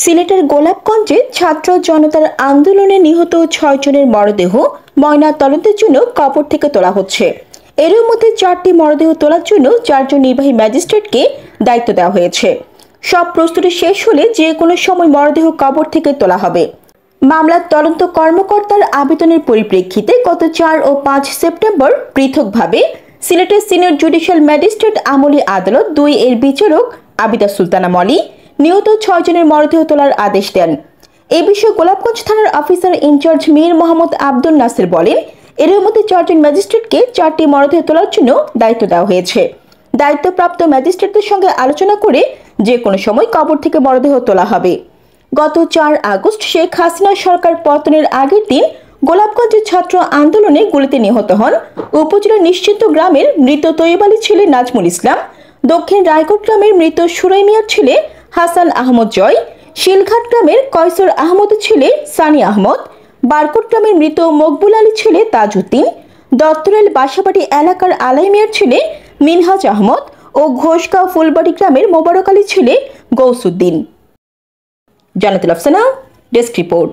সিলেটের গোলাপগঞ্জে ছাত্র জনতার আন্দোলনে নিহত ৬ জনের মরদেহ ময়না তদন্তের জন্য কবর থেকে তোলা হচ্ছে। এর মধ্যে ৪টি মরদেহ তোলার জন্য ৪ জন নির্বাহী ম্যাজিস্ট্রেটকে দায়িত্ব দেওয়া হয়েছে। সব প্রস্তুতি শেষ হলে যে কোনো সময় মরদেহ কবর থেকে তোলা হবে। মামলার তদন্ত কর্মকর্তার আবেদনের পরিপ্রেক্ষিতে গত ৪ ও ৫ সেপ্টেম্বর পৃথকভাবে সিলেটের সিনিয়র জুডিশিয়াল ম্যাজিস্ট্রেট আমলি আদালত ২ এর বিচারক আবিদা সুলতানা মলি নিহত ৬ জনের মরদেহ তোলার আদেশ দেন। এই বিষয়ে গোলাপগঞ্জ থানার অফিসার ইনচার্জ মীর মোহাম্মদ আব্দুল নাসির বলেন, এর মধ্যে ৪ জন ম্যাজিস্ট্রেটকে ৪টি মরদেহ তোলার জন্য দায়িত্ব দেওয়া হয়েছে। দায়িত্বপ্রাপ্ত ম্যাজিস্ট্রেটদের সঙ্গে আলোচনা করে যে কোনো সময় কবর থেকে মরদেহ তোলা হবে। গত ৪ আগস্ট শেখ হাসিনা সরকার পতনের আগের দিন গোলাপগঞ্জের ছাত্র আন্দোলনে গুলিতে নিহত হন উপজেলার নিশ্চিন্ত গ্রামের মৃত তৈয়ব আলী ছেলে নাজমুল ইসলাম, দক্ষিণ রায়কোট গ্রামের মৃত সুরাই মিয়ার ছেলে হাসান আহমদ জয়, শিলঘাট গ্রামের কয়সর আহমদের ছেলে সানি আহমদ, বারকোট গ্রামের মৃত মকবুল আলী ছেলে তাজউদ্দিন, দত্তরেল বাসাবাড়ি এলাকার আলাই মিয়ার ছেলে মিনহাজ আহমদ ও ঘোষগাঁও ফুলবাড়ি গ্রামের মোবারক আলী ছেলে গৌসুদ্দিন। Jannatul Afsana, desk report.